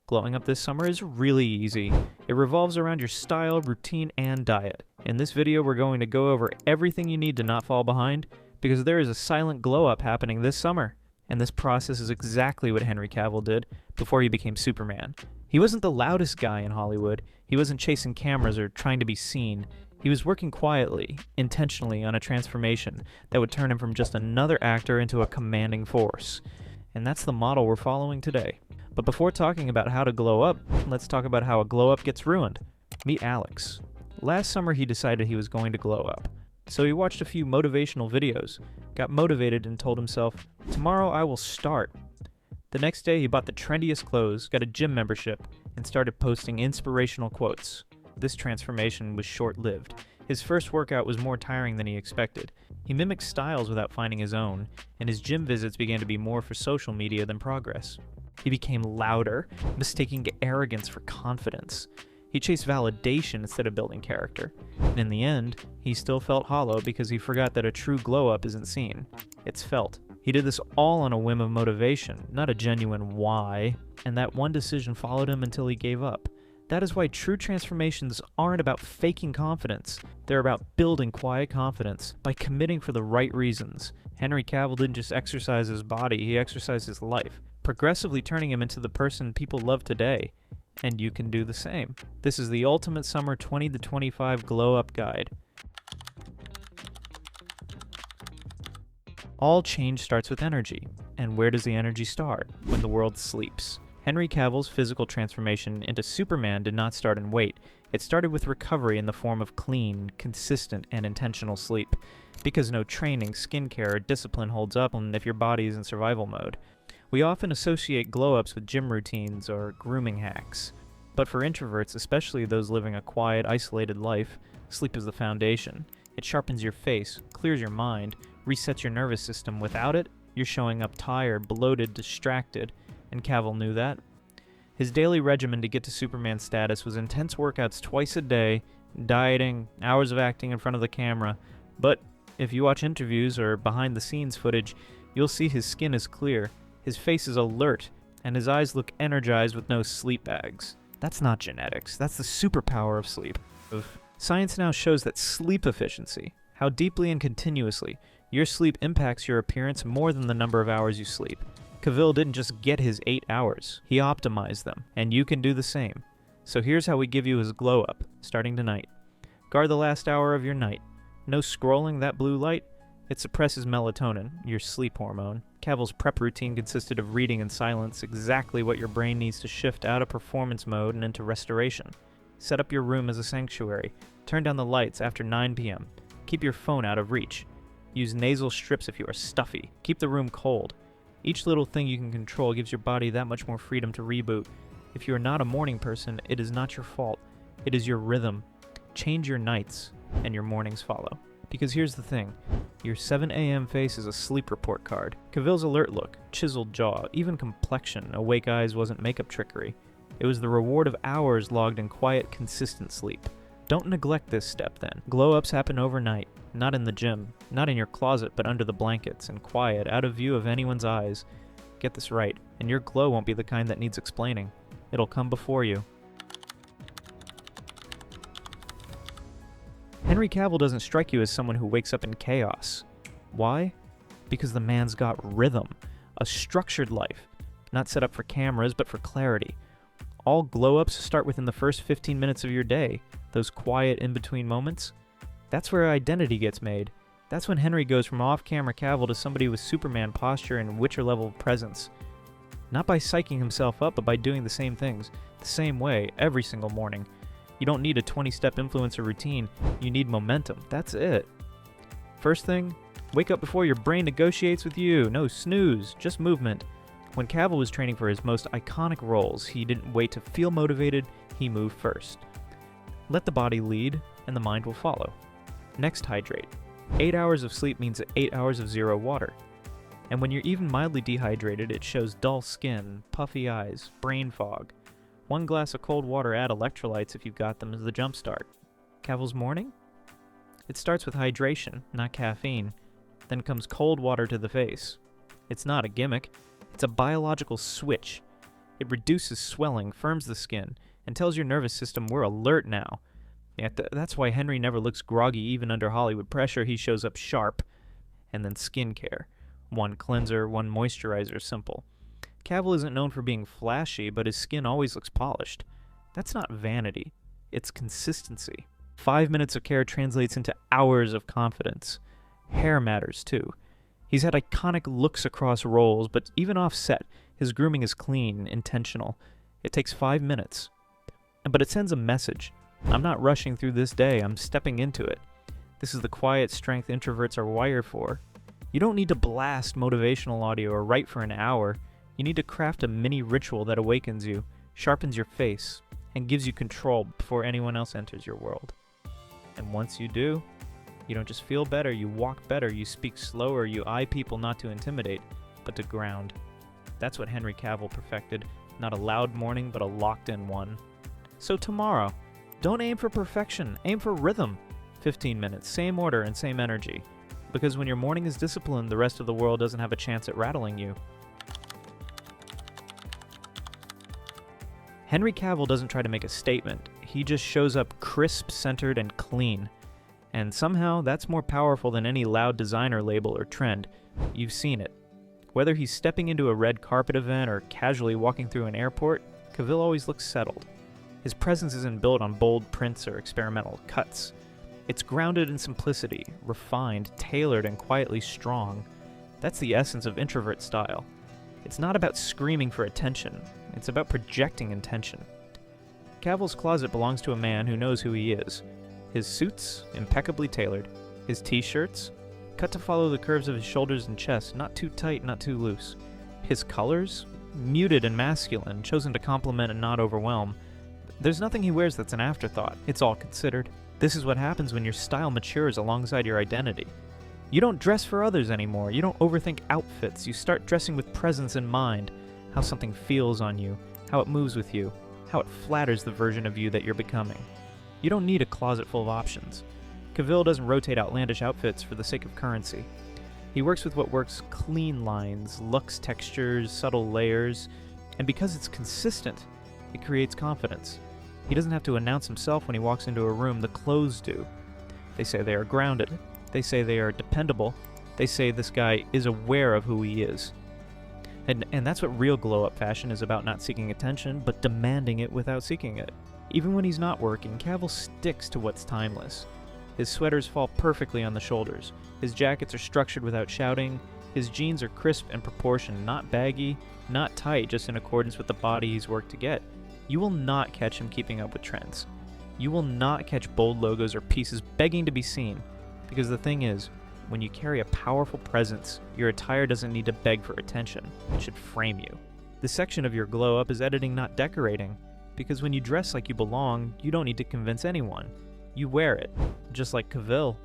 Glowing up this summer is really easy. It revolves around your style, routine, and diet. In this video, we're going to go over everything you need to not fall behind, because there is a silent glow up happening this summer. And this process is exactly what Henry Cavill did before he became Superman. He wasn't the loudest guy in Hollywood. He wasn't chasing cameras or trying to be seen. He was working quietly, intentionally on a transformation that would turn him from just another actor into a commanding force. And that's the model we're following today. But before talking about how to glow up, let's talk about how a glow up gets ruined. Meet Alex. Last summer he decided he was going to glow up. So he watched a few motivational videos, got motivated and told himself, tomorrow I will start. The next day he bought the trendiest clothes, got a gym membership, and started posting inspirational quotes. This transformation was short-lived. His first workout was more tiring than he expected. He mimicked styles without finding his own, and his gym visits began to be more for social media than progress. He became louder, mistaking arrogance for confidence. He chased validation instead of building character. And in the end, he still felt hollow because he forgot that a true glow-up isn't seen. It's felt. He did this all on a whim of motivation, not a genuine why, and that one decision followed him until he gave up. That is why true transformations aren't about faking confidence. They're about building quiet confidence by committing for the right reasons. Henry Cavill didn't just exercise his body, he exercised his life, progressively turning him into the person people love today. And you can do the same. This is the ultimate summer 20 to 25 glow up guide. All change starts with energy. And where does the energy start? When the world sleeps. Henry Cavill's physical transformation into Superman did not start in weight. It started with recovery in the form of clean, consistent, and intentional sleep. Because no training, skincare, or discipline holds up if your body is in survival mode. We often associate glow-ups with gym routines or grooming hacks. But for introverts, especially those living a quiet, isolated life, sleep is the foundation. It sharpens your face, clears your mind, resets your nervous system. Without it, you're showing up tired, bloated, distracted, and Cavill knew that. His daily regimen to get to Superman status was intense workouts twice a day, dieting, hours of acting in front of the camera. But if you watch interviews or behind-the-scenes footage, you'll see his skin is clear. His face is alert, and his eyes look energized with no sleep bags. That's not genetics, that's the superpower of sleep. Science now shows that sleep efficiency, how deeply and continuously your sleep impacts your appearance more than the number of hours you sleep. Cavill didn't just get his 8 hours, he optimized them, and you can do the same. So here's how we give you his glow up, starting tonight. Guard the last hour of your night. No scrolling that blue light. It suppresses melatonin, your sleep hormone. Cavill's prep routine consisted of reading in silence exactly what your brain needs to shift out of performance mode and into restoration. Set up your room as a sanctuary. Turn down the lights after 9 p.m. Keep your phone out of reach. Use nasal strips if you are stuffy. Keep the room cold. Each little thing you can control gives your body that much more freedom to reboot. If you are not a morning person, it is not your fault. It is your rhythm. Change your nights, and your mornings follow. Because here's the thing, your 7 a.m. face is a sleep report card. Cavill's alert look, chiseled jaw, even complexion, awake eyes wasn't makeup trickery. It was the reward of hours logged in quiet, consistent sleep. Don't neglect this step then. Glow-ups happen overnight, not in the gym, not in your closet, but under the blankets, and quiet, out of view of anyone's eyes. Get this right, and your glow won't be the kind that needs explaining. It'll come before you. Henry Cavill doesn't strike you as someone who wakes up in chaos. Why? Because the man's got rhythm, a structured life, not set up for cameras, but for clarity. All glow-ups start within the first 15 minutes of your day, those quiet in-between moments. That's where identity gets made. That's when Henry goes from off-camera Cavill to somebody with Superman posture and Witcher level of presence. Not by psyching himself up, but by doing the same things, the same way, every single morning. You don't need a 20-step influencer routine, you need momentum, that's it. First thing, wake up before your brain negotiates with you, no snooze, just movement. When Cavill was training for his most iconic roles, he didn't wait to feel motivated, he moved first. Let the body lead, and the mind will follow. Next, hydrate. 8 hours of sleep means 8 hours of zero water. And when you're even mildly dehydrated, it shows dull skin, puffy eyes, brain fog. 1 glass of cold water, add electrolytes if you've got them, as the jump start. Cavill's morning? It starts with hydration, not caffeine. Then comes cold water to the face. It's not a gimmick, it's a biological switch. It reduces swelling, firms the skin, and tells your nervous system we're alert now. Yeah, that's why Henry never looks groggy even under Hollywood pressure. He shows up sharp. And then skincare. One cleanser, one moisturizer, simple. Cavill isn't known for being flashy, but his skin always looks polished. That's not vanity. It's consistency. 5 minutes of care translates into hours of confidence. Hair matters, too. He's had iconic looks across roles, but even off set, his grooming is clean, intentional. It takes 5 minutes. But it sends a message. I'm not rushing through this day, I'm stepping into it. This is the quiet strength introverts are wired for. You don't need to blast motivational audio or write for an hour. You need to craft a mini ritual that awakens you, sharpens your face, and gives you control before anyone else enters your world. And once you do, you don't just feel better, you walk better, you speak slower, you eye people not to intimidate, but to ground. That's what Henry Cavill perfected. Not a loud morning, but a locked-in one. So tomorrow, don't aim for perfection, aim for rhythm. 15 minutes, same order and same energy. Because when your morning is disciplined, the rest of the world doesn't have a chance at rattling you. Henry Cavill doesn't try to make a statement. He just shows up crisp, centered, and clean. And somehow, that's more powerful than any loud designer label or trend. You've seen it. Whether he's stepping into a red carpet event or casually walking through an airport, Cavill always looks settled. His presence isn't built on bold prints or experimental cuts. It's grounded in simplicity, refined, tailored, and quietly strong. That's the essence of introvert style. It's not about screaming for attention. It's about projecting intention. Cavill's closet belongs to a man who knows who he is. His suits, impeccably tailored. His t-shirts, cut to follow the curves of his shoulders and chest, not too tight, not too loose. His colors, muted and masculine, chosen to complement and not overwhelm. There's nothing he wears that's an afterthought. It's all considered. This is what happens when your style matures alongside your identity. You don't dress for others anymore. You don't overthink outfits. You start dressing with presence in mind. How something feels on you, how it moves with you, how it flatters the version of you that you're becoming. You don't need a closet full of options. Cavill doesn't rotate outlandish outfits for the sake of currency. He works with what works: clean lines, luxe textures, subtle layers, and because it's consistent, it creates confidence. He doesn't have to announce himself when he walks into a room, the clothes do. They say they are grounded. They say they are dependable. They say this guy is aware of who he is. And that's what real glow-up fashion is about, not seeking attention, but demanding it without seeking it. Even when he's not working, Cavill sticks to what's timeless. His sweaters fall perfectly on the shoulders. His jackets are structured without shouting. His jeans are crisp and proportioned, not baggy, not tight, just in accordance with the body he's worked to get. You will not catch him keeping up with trends. You will not catch bold logos or pieces begging to be seen. Because the thing is, when you carry a powerful presence, your attire doesn't need to beg for attention. It should frame you. This section of your glow up is editing, not decorating. Because when you dress like you belong, you don't need to convince anyone. You wear it, just like Cavill.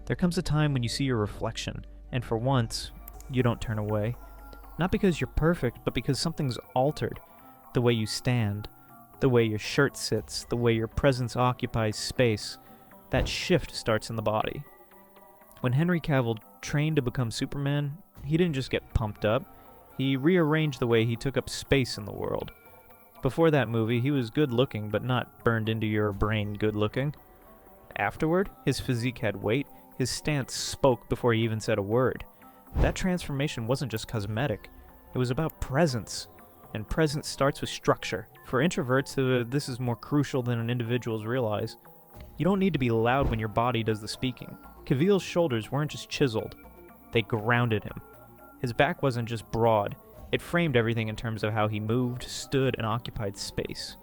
There comes a time when you see your reflection, and for once, you don't turn away. Not because you're perfect, but because something's altered. The way you stand, the way your shirt sits, the way your presence occupies space. That shift starts in the body. When Henry Cavill trained to become Superman, he didn't just get pumped up. He rearranged the way he took up space in the world. Before that movie, he was good-looking, but not burned into your brain good-looking. Afterward, his physique had weight. His stance spoke before he even said a word. That transformation wasn't just cosmetic. It was about presence. And presence starts with structure. For introverts, this is more crucial than an individual's realize. You don't need to be loud when your body does the speaking. Cavill's shoulders weren't just chiseled. They grounded him. His back wasn't just broad. It framed everything in terms of how he moved, stood, and occupied space.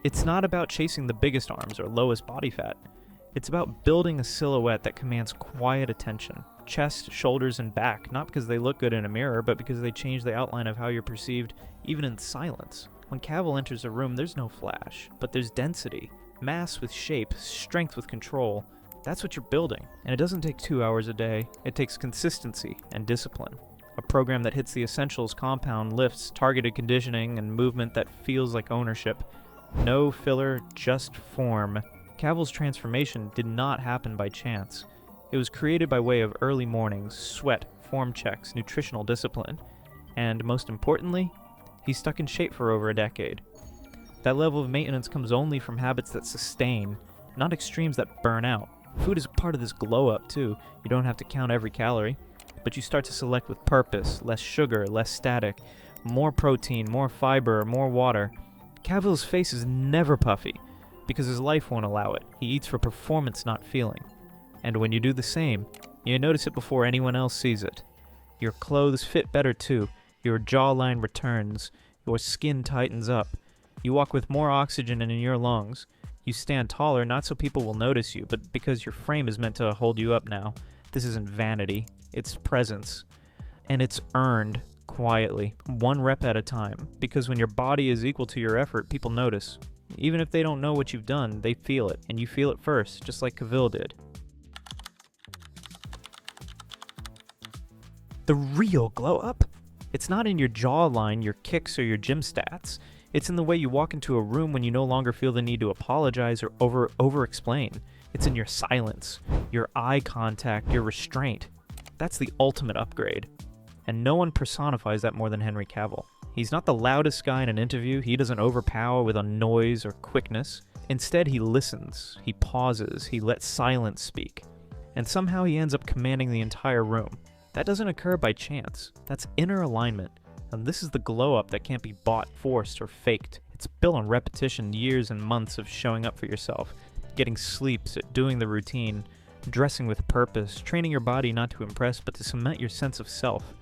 It's not about chasing the biggest arms or lowest body fat. It's about building a silhouette that commands quiet attention. Chest, shoulders, and back, not because they look good in a mirror, but because they change the outline of how you're perceived, even in silence. When Cavill enters a room, there's no flash, but there's density. Mass with shape, strength with control. That's what you're building. And it doesn't take 2 hours a day. It takes consistency and discipline. A program that hits the essentials: compound lifts, targeted conditioning, and movement that feels like ownership. No filler, just form. Cavill's transformation did not happen by chance. It was created by way of early mornings, sweat, form checks, nutritional discipline, and most importantly, he's stuck in shape for over a decade. That level of maintenance comes only from habits that sustain, not extremes that burn out. Food is part of this glow up too. You don't have to count every calorie, but you start to select with purpose, less sugar, less static, more protein, more fiber, more water. Cavill's face is never puffy, because his life won't allow it. He eats for performance, not feeling. And when you do the same, you notice it before anyone else sees it. Your clothes fit better too, your jawline returns, your skin tightens up. You walk with more oxygen in your lungs. You stand taller, not so people will notice you, but because your frame is meant to hold you up now. This isn't vanity, it's presence. And it's earned quietly, one rep at a time, because when your body is equal to your effort, people notice. Even if they don't know what you've done, they feel it, and you feel it first, just like Cavill did. The real glow up? It's not in your jawline, your kicks, or your gym stats. It's in the way you walk into a room when you no longer feel the need to apologize or over-explain. It's in your silence, your eye contact, your restraint. That's the ultimate upgrade. And no one personifies that more than Henry Cavill. He's not the loudest guy in an interview. He doesn't overpower with a noise or quickness. Instead, he listens, he pauses, he lets silence speak. And somehow he ends up commanding the entire room. That doesn't occur by chance. That's inner alignment. And this is the glow-up that can't be bought, forced, or faked. It's built on repetition, years and months of showing up for yourself, getting sleeps, doing the routine, dressing with purpose, training your body not to impress but to cement your sense of self.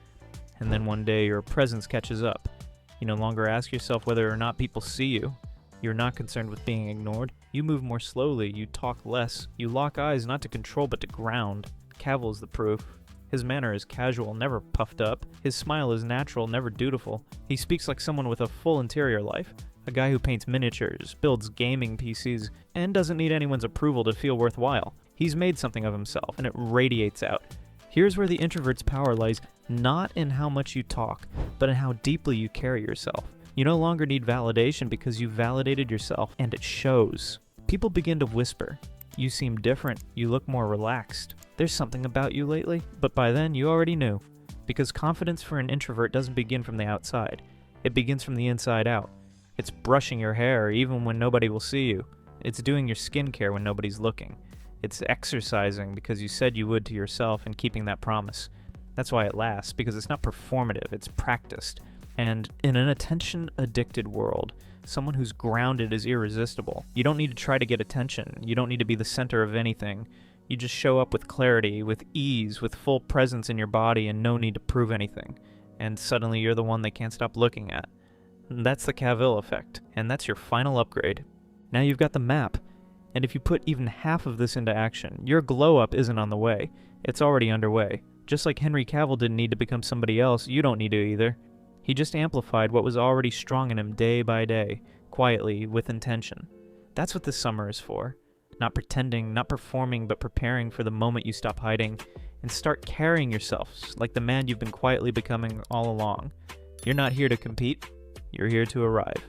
And then one day your presence catches up. You no longer ask yourself whether or not people see you. You're not concerned with being ignored. You move more slowly, you talk less, you lock eyes not to control but to ground. Cavill is the proof. His manner is casual, never puffed up. His smile is natural, never dutiful. He speaks like someone with a full interior life. A guy who paints miniatures, builds gaming PCs, and doesn't need anyone's approval to feel worthwhile. He's made something of himself, and it radiates out. Here's where the introvert's power lies, not in how much you talk, but in how deeply you carry yourself. You no longer need validation because you've validated yourself, and it shows. People begin to whisper. You seem different. You look more relaxed. There's something about you lately, but by then you already knew. Because confidence for an introvert doesn't begin from the outside. It begins from the inside out. It's brushing your hair even when nobody will see you. It's doing your skincare when nobody's looking. It's exercising because you said you would to yourself and keeping that promise. That's why it lasts, because it's not performative, it's practiced. And in an attention-addicted world, someone who's grounded is irresistible. You don't need to try to get attention. You don't need to be the center of anything. You just show up with clarity, with ease, with full presence in your body and no need to prove anything. And suddenly you're the one they can't stop looking at. And that's the Cavill effect. And that's your final upgrade. Now you've got the map. And if you put even half of this into action, your glow-up isn't on the way. It's already underway. Just like Henry Cavill didn't need to become somebody else, you don't need to either. He just amplified what was already strong in him day by day, quietly, with intention. That's what this summer is for. Not pretending, not performing, but preparing for the moment you stop hiding and start carrying yourself like the man you've been quietly becoming all along. You're not here to compete, you're here to arrive.